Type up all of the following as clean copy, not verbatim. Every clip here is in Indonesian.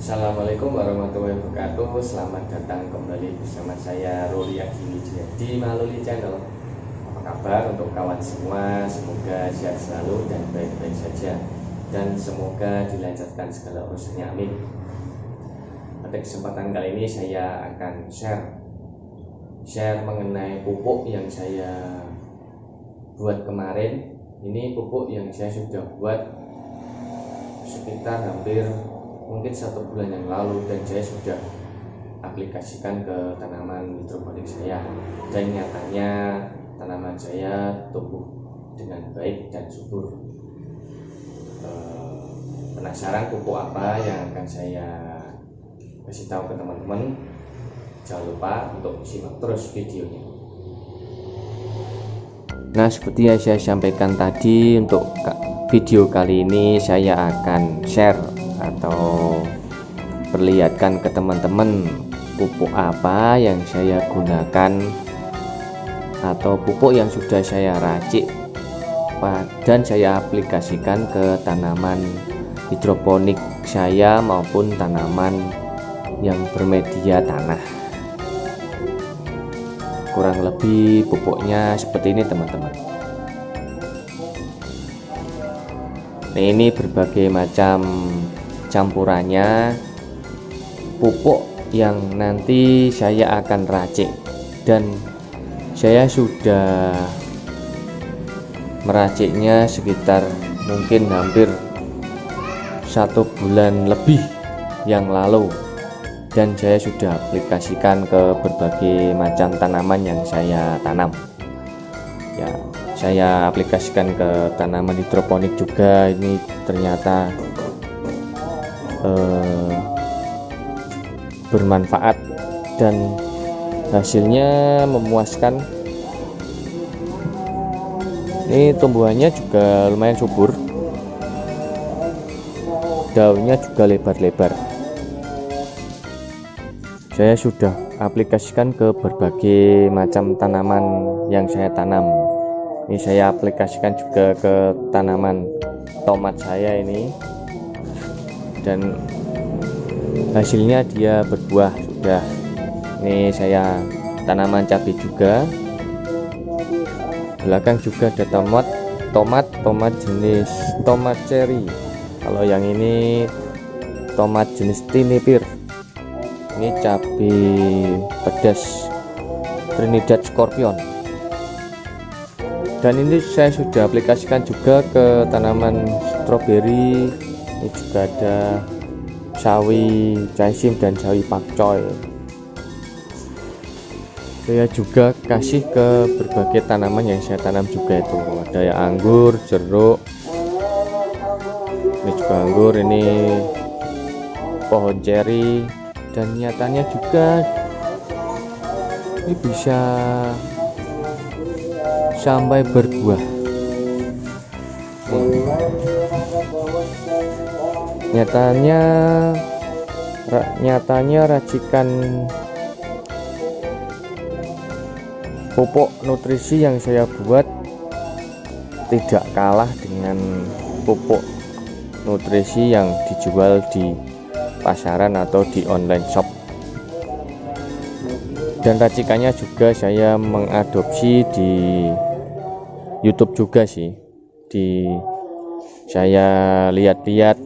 Assalamualaikum warahmatullahi wabarakatuh. Selamat datang kembali bersama saya Roli Wijaya di Maluli Channel. Apa kabar untuk kawan semua? Semoga sehat selalu dan baik-baik saja, dan semoga dilancarkan segala urusannya, amin. Pada kesempatan kali ini saya akan share mengenai pupuk yang saya buat kemarin. Ini pupuk yang saya sudah buat sekitar hampir mungkin 1 bulan yang lalu, dan saya sudah aplikasikan ke tanaman hidroponik saya, dan nyatanya tanaman saya tumbuh dengan baik dan subur. Penasaran pupuk apa yang akan saya kasih tahu ke teman-teman? Jangan lupa untuk simak terus videonya. Nah, seperti yang saya sampaikan tadi, untuk video kali ini saya akan share atau perlihatkan ke teman-teman pupuk apa yang saya gunakan atau pupuk yang sudah saya racik dan saya aplikasikan ke tanaman hidroponik saya maupun tanaman yang bermedia tanah. Kurang lebih pupuknya seperti ini, teman-teman. Nah, ini berbagai macam campurannya pupuk yang nanti saya akan racik, dan saya sudah meraciknya sekitar mungkin hampir 1 bulan lebih yang lalu, dan saya sudah aplikasikan ke berbagai macam tanaman yang saya tanam. Ya, saya aplikasikan ke tanaman hidroponik juga. Ini ternyata bermanfaat dan hasilnya memuaskan. Ini tumbuhannya juga lumayan subur, daunnya juga lebar-lebar. Saya sudah aplikasikan ke berbagai macam tanaman yang saya tanam. Ini saya aplikasikan juga ke tanaman tomat saya ini, dan hasilnya dia berbuah sudah. Ini saya tanaman cabai juga. Belakang juga ada tomat jenis tomat cherry. Kalau yang ini tomat jenis tinipir. Ini cabai pedas Trinidad Scorpion. Dan ini saya sudah aplikasikan juga ke tanaman stroberi. Ini juga ada sawi jaisim dan sawi pakcoy. Saya juga kasih ke berbagai tanaman yang saya tanam juga, itu ada yang anggur, jeruk. Ini juga anggur, ini pohon ceri. Dan nyatanya juga ini bisa sampai berbuah. Nyatanya racikan pupuk nutrisi yang saya buat tidak kalah dengan pupuk nutrisi yang dijual di pasaran atau di online shop. Dan racikannya juga saya mengadopsi di YouTube juga sih. Saya lihat-lihat,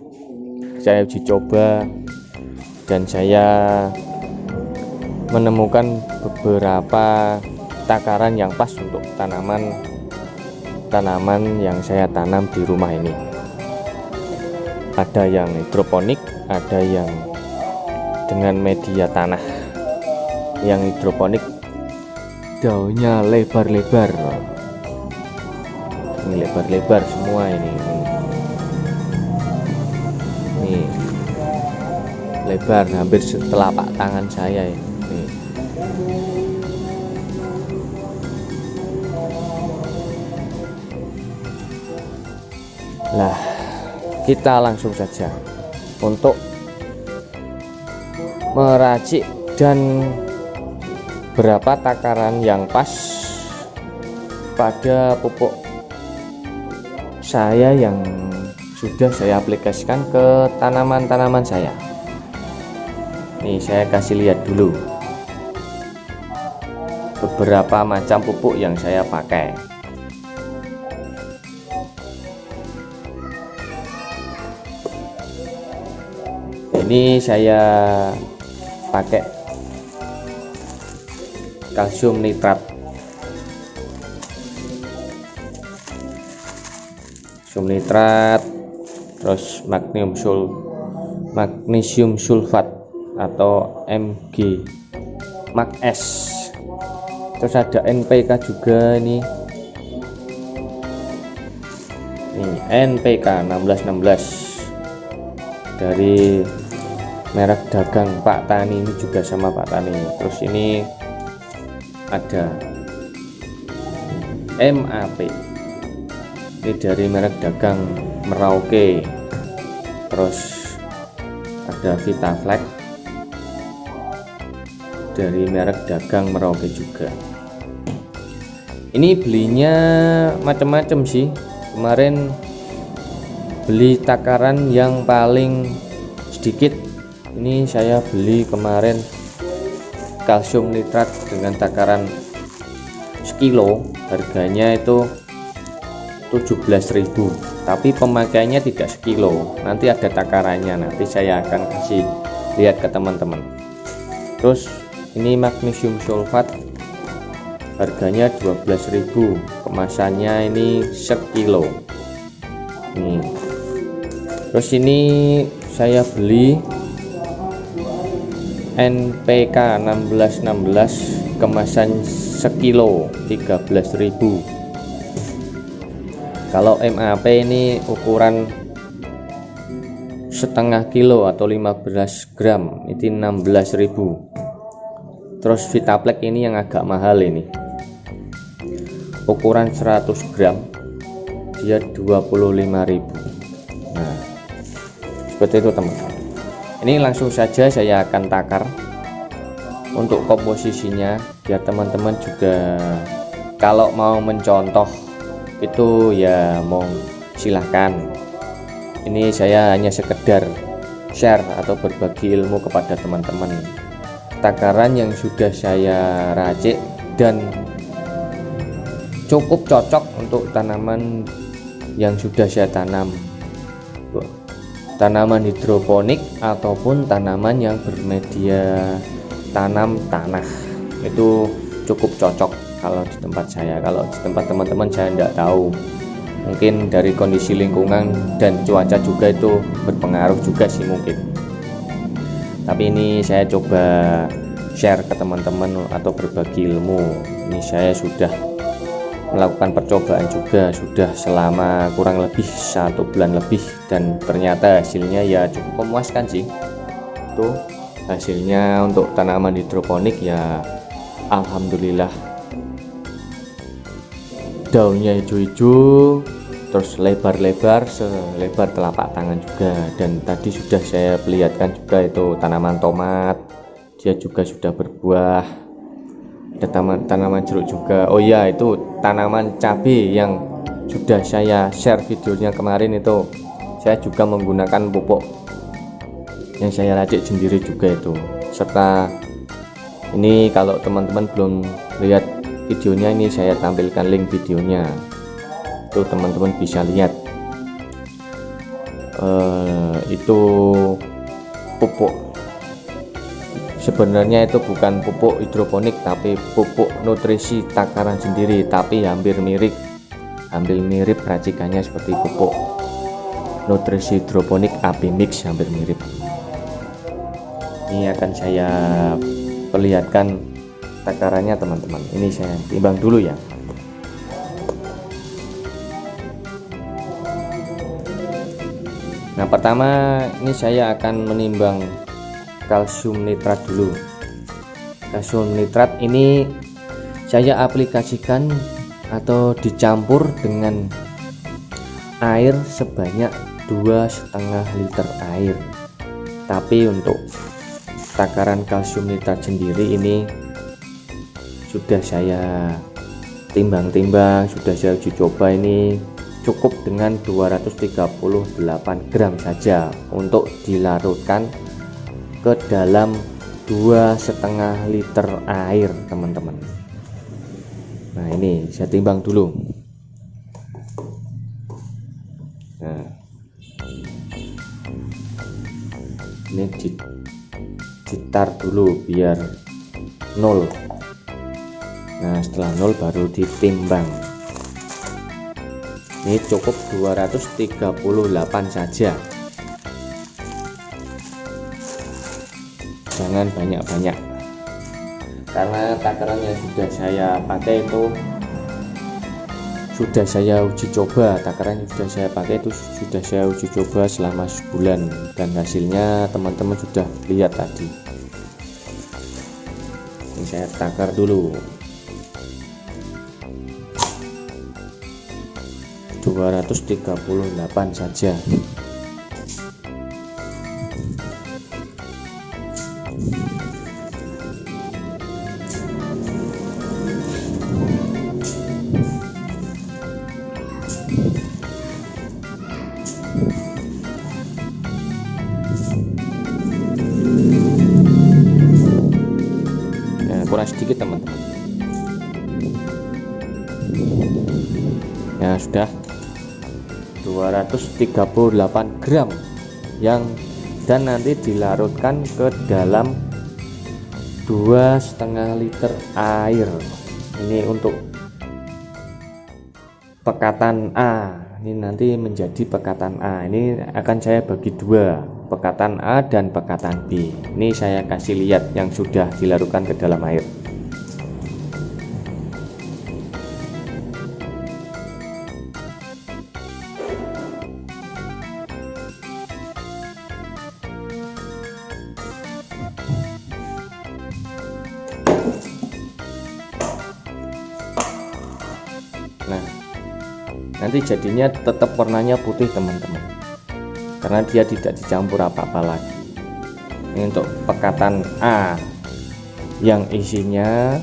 saya uji coba, dan saya menemukan beberapa takaran yang pas untuk tanaman yang saya tanam di rumah ini. Ada yang hidroponik, ada yang dengan media tanah. Yang hidroponik daunnya lebar-lebar. Ini lebar-lebar semua ini. Ini lebar hampir setelapak tangan saya ini. Lah, kita langsung saja untuk meracik dan berapa takaran yang pas pada pupuk saya yang sudah saya aplikasikan ke tanaman-tanaman saya. Nih saya kasih lihat dulu beberapa macam pupuk yang saya pakai. Ini saya pakai kalsium nitrat, terus magnesium sulfat atau Mg, Mag-S, terus ada NPK juga nih NPK 1616 dari merek dagang Pak Tani, ini juga sama Pak Tani. Terus ini ada MAP, ini dari merek dagang Merauke. Terus ada Vitaflex dari merek dagang Merauke juga. Ini belinya macam-macam sih. Kemarin beli takaran yang paling sedikit. Ini saya beli kemarin kalsium nitrat dengan takaran sekilo, harganya itu 17.000, tapi pemakaiannya tidak sekilo. Nanti ada takarannya, nanti saya akan kasih lihat ke teman-teman. Terus ini magnesium sulfat, harganya 12.000, kemasannya ini sekilo nih. Terus ini saya beli NPK 1616, kemasan sekilo 13.000. Kalau MAP ini ukuran setengah kilo atau 15 gram, itu 16.000. Terus Vitaplex ini yang agak mahal, ini ukuran 100 gram, dia 25.000. Nah, seperti itu teman-teman. Ini langsung saja saya akan takar untuk komposisinya, biar teman-teman juga kalau mau mencontoh itu ya mau silahkan. Ini saya hanya sekedar share atau berbagi ilmu kepada teman-teman. Takaran yang sudah saya racik dan cukup cocok untuk tanaman yang sudah saya tanam, tanaman hidroponik ataupun tanaman yang bermedia tanam tanah. Itu cukup cocok kalau di tempat saya. Kalau di tempat teman-teman saya tidak tahu, mungkin dari kondisi lingkungan dan cuaca juga itu berpengaruh juga sih mungkin. Tapi ini saya coba share ke teman-teman atau berbagi ilmu. Ini saya sudah melakukan percobaan juga, sudah selama kurang lebih 1 bulan lebih, dan ternyata hasilnya ya cukup memuaskan sih. Tuh hasilnya untuk tanaman hidroponik ya alhamdulillah, daunnya hijau-hijau, terus lebar-lebar selebar telapak tangan juga. Dan tadi sudah saya perlihatkan juga itu tanaman tomat, dia juga sudah berbuah. Ada tanaman jeruk juga. Oh ya, itu tanaman cabai yang sudah saya share videonya kemarin, itu saya juga menggunakan pupuk yang saya racik sendiri juga itu. Serta ini kalau teman-teman belum lihat videonya, ini saya tampilkan link videonya, itu teman-teman bisa lihat. Itu pupuk, sebenarnya itu bukan pupuk hidroponik tapi pupuk nutrisi takaran sendiri, tapi hampir mirip racikannya seperti pupuk nutrisi hidroponik AB mix, hampir mirip. Ini akan saya perlihatkan takarannya teman-teman. Ini saya timbang dulu ya. Nah, pertama ini saya akan menimbang kalsium nitrat dulu. Kalsium nitrat ini saya aplikasikan atau dicampur dengan air sebanyak 2,5 liter air. Tapi untuk takaran kalsium nitrat sendiri ini sudah saya timbang-timbang, sudah saya uji coba, ini cukup dengan 238 gram saja untuk dilarutkan ke dalam 2,5 liter air teman-teman. Nah ini saya timbang dulu. Nah ini ditar dulu biar 0. Nah setelah 0 baru ditimbang. Ini cukup 238 saja, jangan banyak-banyak, karena takaran yang sudah saya pakai itu sudah saya uji coba. Takaran yang sudah saya pakai itu sudah saya uji coba selama sebulan, dan hasilnya teman-teman sudah lihat tadi. Ini saya takar dulu 238 saja. Nah, kurang sedikit teman-teman. Ya sudah 238 gram dan nanti dilarutkan ke dalam 2,5 liter air. Ini untuk pekatan A. Ini nanti menjadi pekatan A. Ini akan saya bagi dua, pekatan A dan pekatan B. Ini saya kasih lihat yang sudah dilarutkan ke dalam air. Nah, nanti jadinya tetap warnanya putih teman-teman, karena dia tidak dicampur apa-apa lagi. Ini untuk pekatan A yang isinya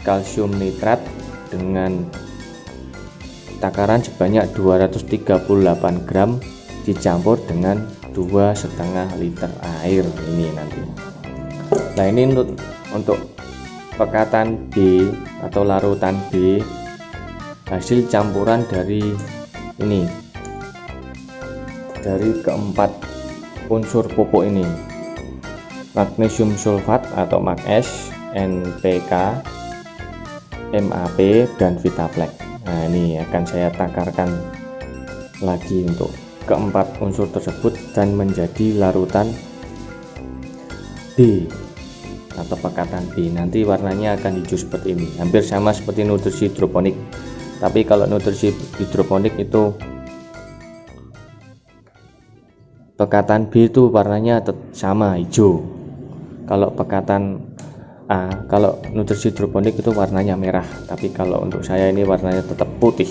kalsium nitrat dengan takaran sebanyak 238 gram dicampur dengan 2,5 liter air ini nanti. Nah ini untuk pekatan B atau larutan B, hasil campuran dari ini, dari keempat unsur pupuk ini, magnesium sulfat atau Mag-S, NPK, MAP, dan Vitaplex. Nah ini akan saya takarkan lagi untuk keempat unsur tersebut dan menjadi larutan B atau pekatan B. Nanti warnanya akan hijau seperti ini, hampir sama seperti nutrisi hidroponik. Tapi kalau nutrisi hidroponik itu pekatan B itu warnanya sama hijau. Kalau pekatan A, kalau nutrisi hidroponik itu warnanya merah. Tapi kalau untuk saya ini warnanya tetap putih.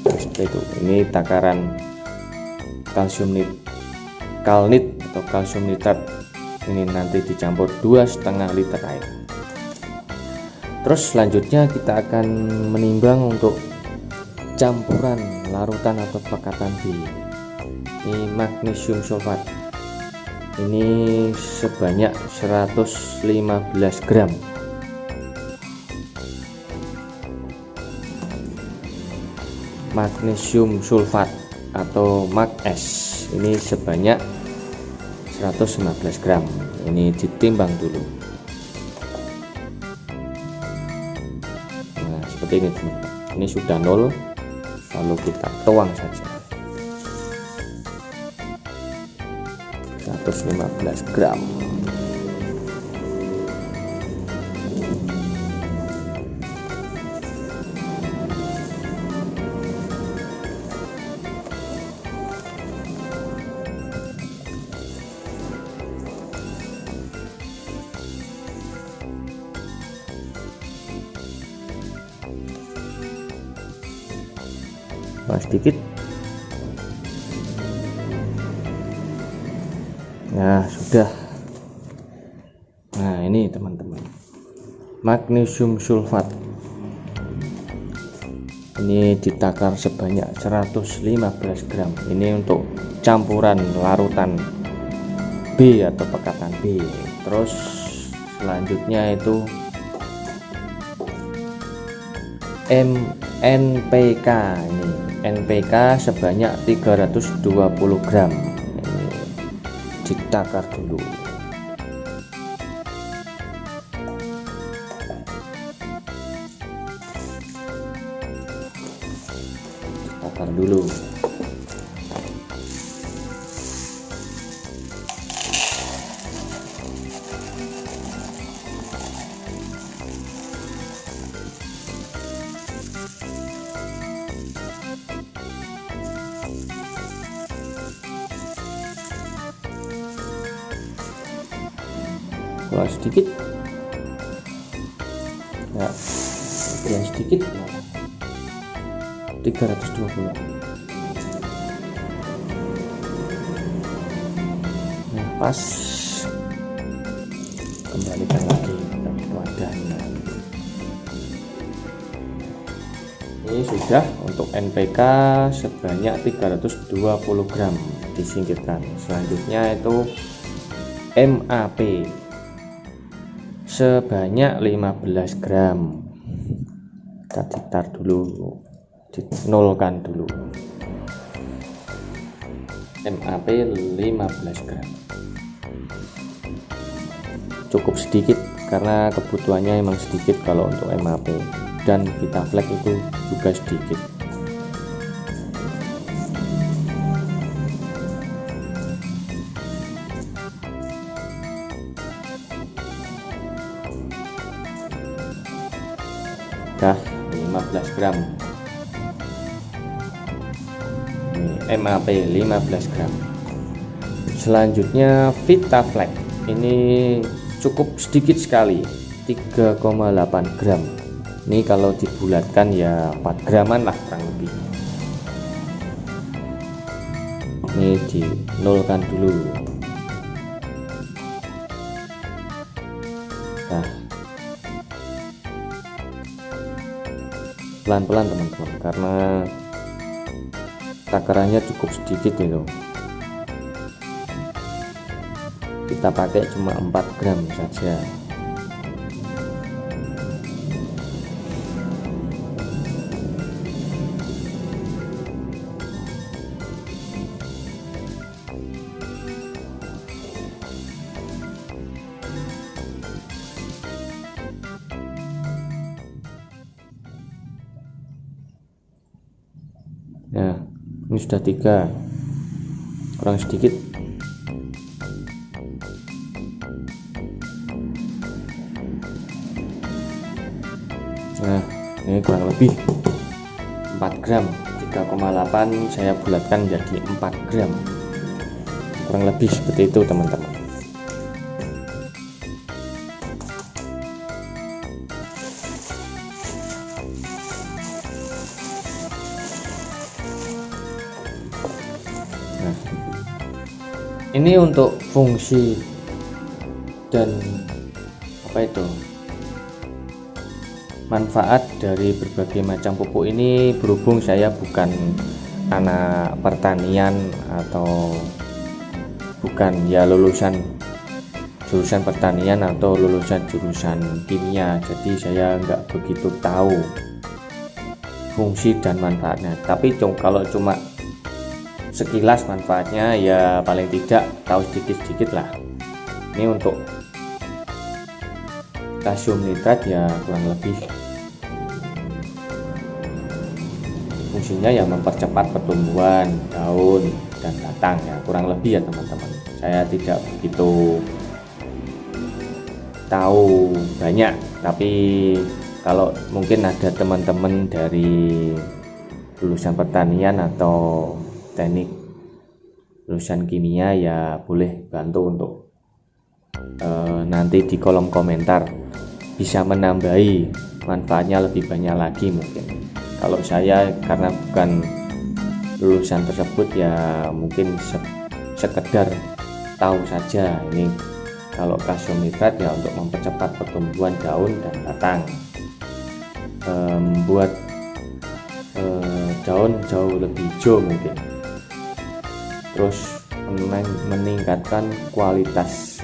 Seperti itu. Ini takaran kalnit atau kalsium nitrat. Ini nanti dicampur 2,5 liter air. Terus selanjutnya kita akan menimbang untuk campuran larutan atau pekatan B. Ini magnesium sulfat. Ini sebanyak 115 gram. Magnesium sulfat atau Mag-S ini sebanyak 115 gram. Ini ditimbang dulu. Seperti ini teman-teman. Ini sudah 0, lalu kita tuang saja 115 gram. Sedikit. Nah sudah. Nah ini teman-teman, magnesium sulfat ini ditakar sebanyak 115 gram. Ini untuk campuran larutan B atau pekatan B. Terus selanjutnya itu NPK. Ini NPK sebanyak 320 gram. Ini ditakar dulu. Takar dulu. Kurang sedikit ya, yang sedikit 320. Nah, pas, kembalikan lagi ke wadahnya. Ini sudah untuk NPK sebanyak 320 gram disingkirkan. Selanjutnya itu MAP sebanyak 15 gram. Kita ditar dulu, dinolkan dulu. MAP 15 gram cukup sedikit karena kebutuhannya emang sedikit kalau untuk MAP, dan Vitaflex itu juga sedikit. Dah 15 gram. Ini MAP 15 gram. Selanjutnya Vitaflex. Ini cukup sedikit sekali, 3,8 gram. Ini kalau dibulatkan ya 4 graman lah kurang lebih. Ini dinolkan dulu. Nah, pelan-pelan teman-teman, karena takarannya cukup sedikit itu. Kita pakai cuma 4 gram saja. Nah, ini sudah 3, kurang sedikit. Nah, ini kurang lebih 4 gram. 3,8 saya bulatkan jadi 4 gram, kurang lebih seperti itu teman-teman. Nah, ini untuk fungsi dan apa itu, manfaat dari berbagai macam pupuk ini. Berhubung saya bukan anak pertanian atau bukan ya lulusan jurusan pertanian atau lulusan jurusan kimia, jadi saya nggak begitu tahu fungsi dan manfaatnya. Tapi kalau cuma sekilas manfaatnya ya paling tidak tahu sedikit-sedikit lah. Ini untuk kalsium nitrat ya kurang lebih fungsinya ya mempercepat pertumbuhan daun dan batang ya, kurang lebih ya teman-teman. Saya tidak begitu tahu banyak, tapi kalau mungkin ada teman-teman dari lulusan pertanian atau teknik lulusan kimia ya boleh bantu untuk nanti di kolom komentar bisa menambahi manfaatnya lebih banyak lagi. Mungkin kalau saya karena bukan lulusan tersebut ya mungkin sekedar tahu saja. Ini kalau kalsium nitrat ya untuk mempercepat pertumbuhan daun dan batang, membuat daun jauh lebih hijau mungkin. Terus meningkatkan kualitas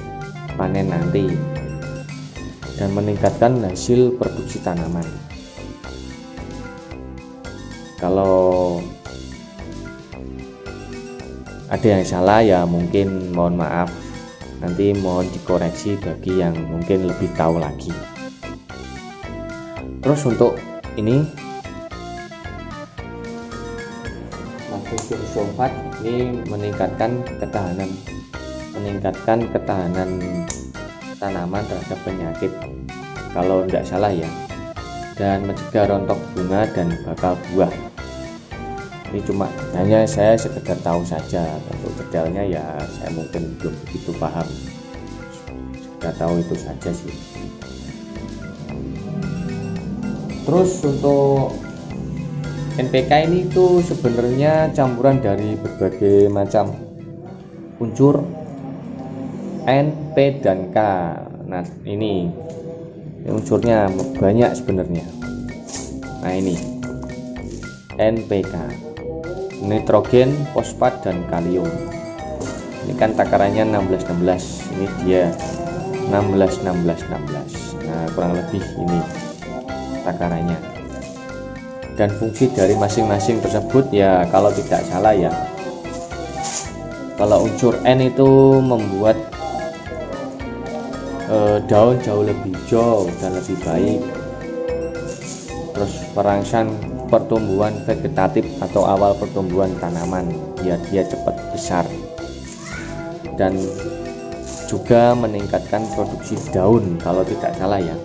panen nanti dan meningkatkan hasil produksi tanaman. Kalau ada yang salah ya mungkin mohon maaf, nanti mohon dikoreksi bagi yang mungkin lebih tahu lagi. Terus untuk ini magnesium sulfat ini meningkatkan ketahanan tanaman terhadap penyakit kalau tidak salah ya, dan mencegah rontok bunga dan bakal buah. Ini cuma hanya saya sekedar tahu saja, untuk detailnya ya saya mungkin belum begitu paham, sekedar tahu itu saja sih. Terus untuk NPK ini itu sebenarnya campuran dari berbagai macam unsur N, P, dan K. Nah ini unsurnya banyak sebenarnya. Nah ini NPK, nitrogen, fosfat, dan kalium. Ini kan takarannya 16-16, ini dia 16-16-16. Nah kurang lebih ini takarannya. Dan fungsi dari masing-masing tersebut ya kalau tidak salah ya, kalau unsur N itu membuat daun jauh lebih hijau dan lebih baik, terus merangsang pertumbuhan vegetatif atau awal pertumbuhan tanaman biar dia cepat besar, dan juga meningkatkan produksi daun kalau tidak salah ya,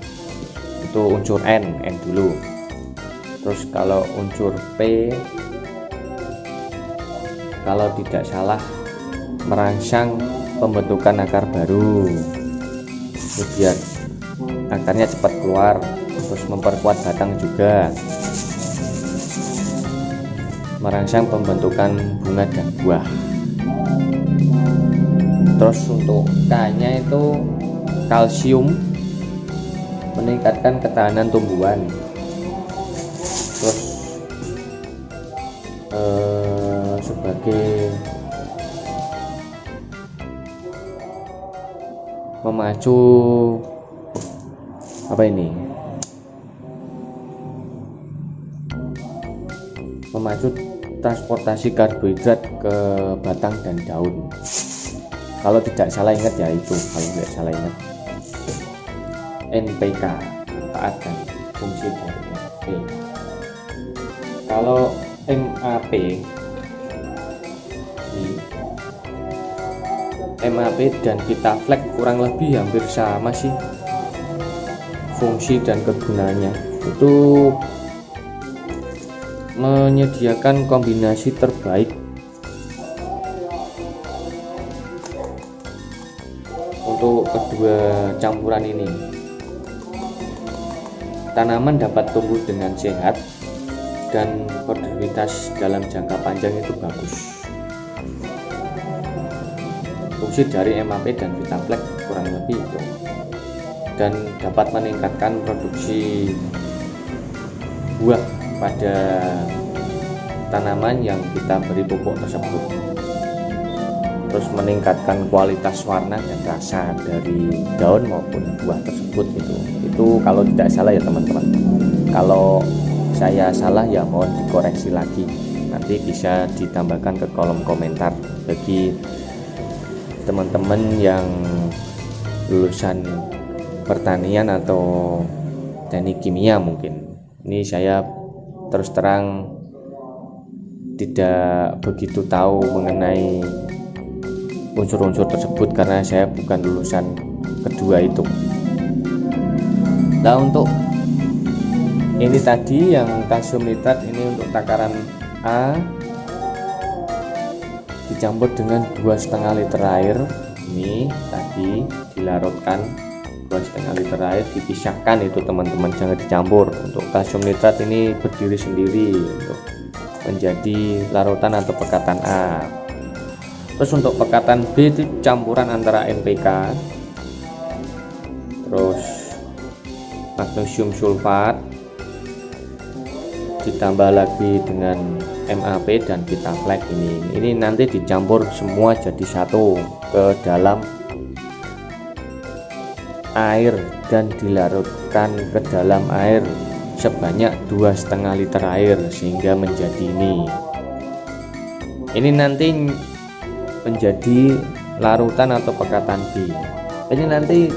itu unsur N dulu. Terus kalau unsur P kalau tidak salah merangsang pembentukan akar baru, biar akarnya cepat keluar, terus memperkuat batang juga, merangsang pembentukan bunga dan buah. Terus untuk K-nya itu kalsium, meningkatkan ketahanan tumbuhan. Terus sebagai memacu memacu transportasi karbohidrat ke batang dan daun. Kalau tidak salah ingat ya itu, kalau tidak salah ingat NPK, manfaat dan fungsi dari NPK. Kalau MAP dan Vitaflex kurang lebih hampir sama sih fungsi dan kegunaannya. Itu menyediakan kombinasi terbaik untuk kedua campuran ini. Tanaman dapat tumbuh dengan sehat dan produktivitas dalam jangka panjang itu bagus. Fungsi dari MAP dan Vitaflex kurang lebih itu, dan dapat meningkatkan produksi buah pada tanaman yang kita beri pupuk tersebut, terus meningkatkan kualitas warna dan rasa dari daun maupun buah tersebut. Itu kalau tidak salah ya teman-teman. Kalau saya salah ya mohon dikoreksi lagi, nanti bisa ditambahkan ke kolom komentar bagi teman-teman yang lulusan pertanian atau teknik kimia. Mungkin ini saya terus terang tidak begitu tahu mengenai unsur-unsur tersebut karena saya bukan lulusan kedua itu. Nah untuk ini tadi yang kalsium nitrat ini untuk takaran A dicampur dengan 2,5 liter air. Ini tadi dilarutkan 2,5 liter air, dipisahkan itu teman-teman, jangan dicampur. Untuk kalsium nitrat ini berdiri sendiri untuk menjadi larutan atau pekatan A. Terus untuk pekatan B itu campuran antara NPK terus magnesium sulfat ditambah lagi dengan MAP dan Vitaflex ini nanti dicampur semua jadi satu ke dalam air dan dilarutkan ke dalam air sebanyak 2,5 liter air sehingga menjadi ini nanti menjadi larutan atau pekatan B. Ini nanti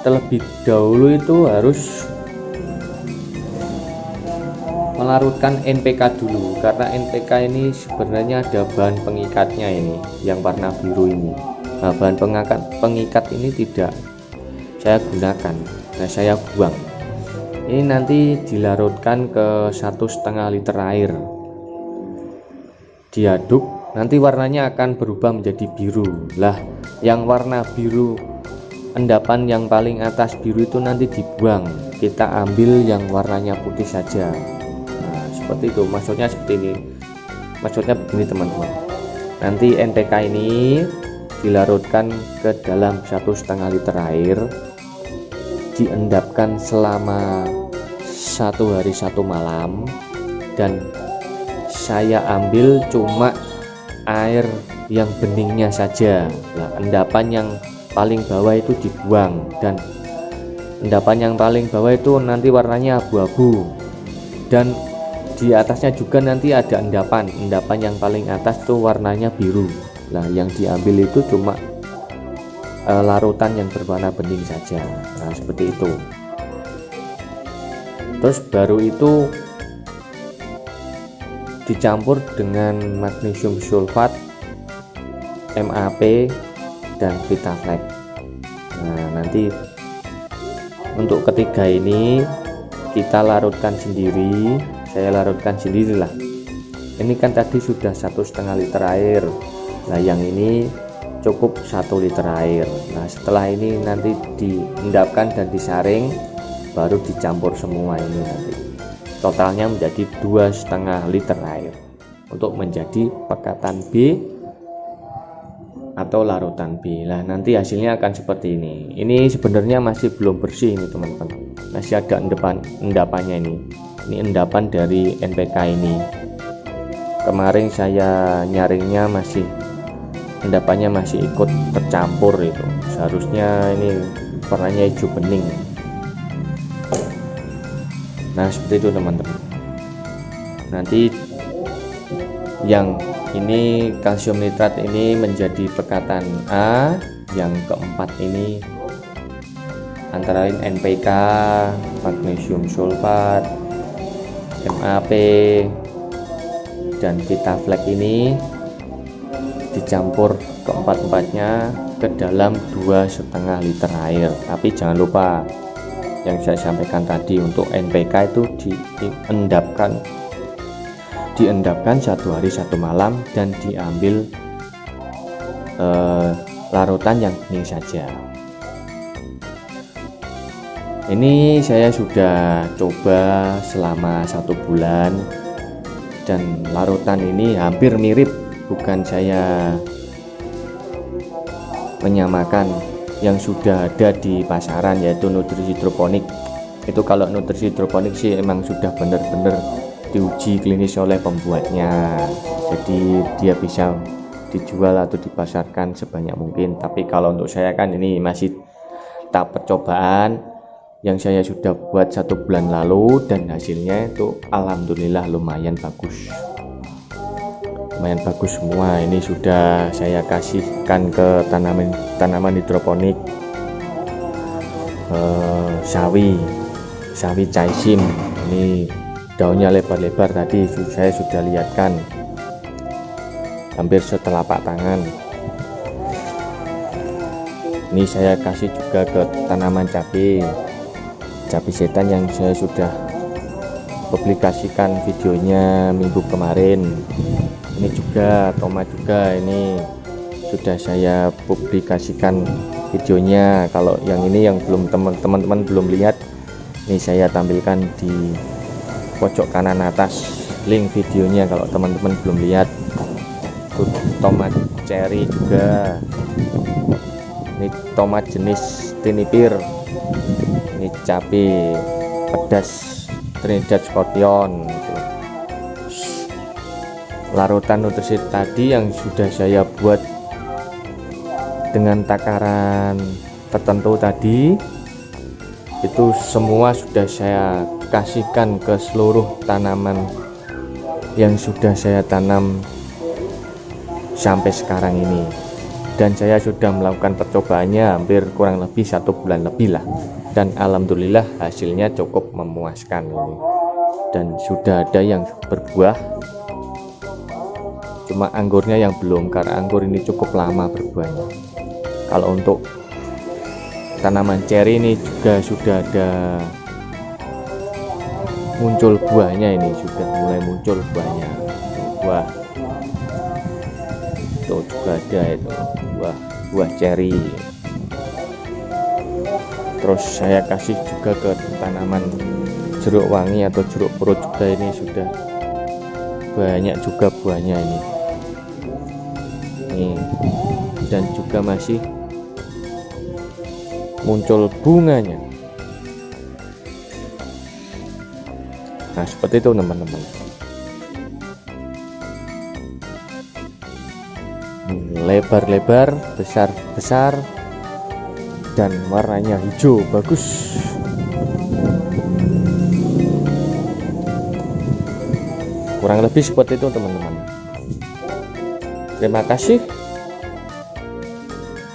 terlebih dahulu itu harus melarutkan NPK dulu, karena NPK ini sebenarnya ada bahan pengikatnya ini yang warna biru ini. Nah, bahan pengikat ini tidak saya gunakan, nah saya buang. Ini nanti dilarutkan ke 1,5 liter air, diaduk, nanti warnanya akan berubah menjadi biru. Lah, yang warna biru, endapan yang paling atas biru itu nanti dibuang, kita ambil yang warnanya putih saja. Nah, seperti itu, maksudnya seperti ini. Maksudnya begini teman-teman, nanti NPK ini dilarutkan ke dalam 1,5 liter air, diendapkan selama 1 hari 1 malam, dan saya ambil cuma air yang beningnya saja. Nah, endapan yang paling bawah itu dibuang, dan endapan yang paling bawah itu nanti warnanya abu-abu, dan di atasnya juga nanti ada endapan yang paling atas tuh warnanya biru. Nah, yang diambil itu cuma larutan yang berwarna bening saja. Nah, seperti itu. Terus baru itu dicampur dengan magnesium sulfat, MAP dan Vitaflex. Nah, nanti untuk ketiga ini kita larutkan sendiri. Saya larutkan sendirilah. Ini kan tadi sudah 1,5 liter air. Nah, yang ini cukup 1 liter air. Nah, setelah ini nanti diendapkan dan disaring, baru dicampur semua ini nanti. Totalnya menjadi 2,5 liter air untuk menjadi pekatan B atau larutan B. Nah, nanti hasilnya akan seperti ini. Ini sebenarnya masih belum bersih ini teman-teman. Masih ada endapannya ini. Ini endapan dari NPK ini. Kemarin saya nyaringnya endapannya masih ikut tercampur itu. Seharusnya ini warnanya hijau bening. Nah, seperti itu teman-teman. Nanti yang ini kalsium nitrat ini menjadi pekatan A, yang keempat ini antara lain NPK, magnesium sulfat, MAP dan Vitaflex ini dicampur keempat-empatnya ke dalam 2,5 liter air. Tapi jangan lupa yang saya sampaikan tadi, untuk NPK itu diendapkan 1 hari 1 malam dan diambil larutan yang bening saja. Ini saya sudah coba selama 1 bulan, dan larutan ini hampir mirip, bukan saya menyamakan yang sudah ada di pasaran, yaitu nutrisi hidroponik. Itu kalau nutrisi hidroponik sih emang sudah benar-benar diuji klinis oleh pembuatnya, jadi dia bisa dijual atau dipasarkan sebanyak mungkin. Tapi kalau untuk saya kan ini masih tahap percobaan yang saya sudah buat 1 bulan lalu, dan hasilnya itu alhamdulillah lumayan bagus semua. Ini sudah saya kasihkan ke tanaman hidroponik, sawi caisim. Ini daunnya lebar-lebar, tadi saya sudah lihatkan hampir setelapak tangan. Ini saya kasih juga ke tanaman cabai setan yang saya sudah publikasikan videonya minggu kemarin. Ini juga tomat juga, ini sudah saya publikasikan videonya. Kalau yang ini yang belum teman-teman belum lihat, ini saya tampilkan di pojok kanan atas link videonya kalau teman-teman belum lihat. Tuh, tomat cherry juga. Ini tomat jenis tinipir. Ini cabai pedas Trinidad Scorpion. larutan nutrisi tadi yang sudah saya buat dengan takaran tertentu tadi, itu semua sudah saya kasihkan ke seluruh tanaman yang sudah saya tanam sampai sekarang ini. Dan saya sudah melakukan percobaannya hampir kurang lebih 1 bulan lebih lah, dan alhamdulillah hasilnya cukup memuaskan ini. Dan sudah ada yang berbuah, cuma anggurnya yang belum, karena anggur ini cukup lama berbuahnya. Kalau untuk tanaman ceri ini juga sudah ada muncul buahnya, ini sudah mulai muncul buahnya. Buah itu juga ada, itu buah ceri. Terus saya kasih juga ke tanaman jeruk wangi atau jeruk purut juga, ini sudah banyak juga buahnya ini. Dan juga masih muncul bunganya. Nah, seperti itu teman-teman. Lebar-lebar, besar-besar, dan warnanya hijau bagus. Kurang lebih seperti itu teman-teman. Terima kasih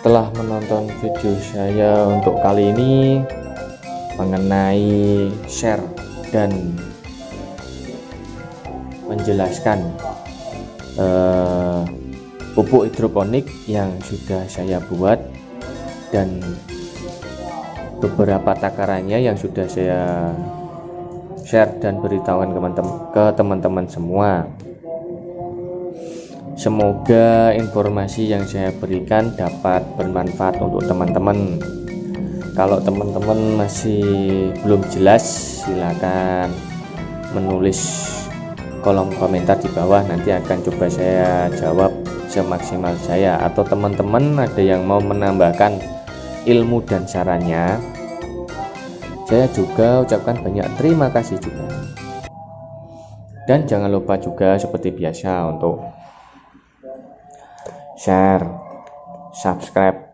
telah menonton video saya untuk kali ini mengenai share dan menjelaskan pupuk hidroponik yang sudah saya buat dan beberapa takarannya yang sudah saya share dan beritahukan ke teman-teman semua. Semoga informasi yang saya berikan dapat bermanfaat untuk teman-teman. Kalau teman-teman masih belum jelas, silakan menulis kolom komentar di bawah, nanti akan coba saya jawab semaksimal saya. Atau teman-teman ada yang mau menambahkan ilmu dan sarannya, saya juga ucapkan banyak terima kasih juga. Dan jangan lupa juga seperti biasa untuk share, subscribe,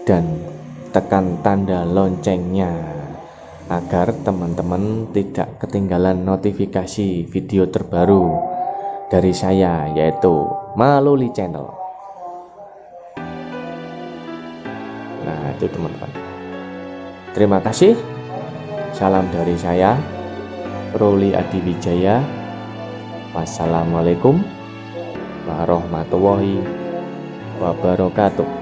dan tekan tanda loncengnya agar teman-teman tidak ketinggalan notifikasi video terbaru dari saya, yaitu Maloli Channel. Nah, itu teman-teman. Terima kasih. Salam dari saya, Roli Adiwijaya. Wassalamualaikum warahmatullahi wabarakatuh.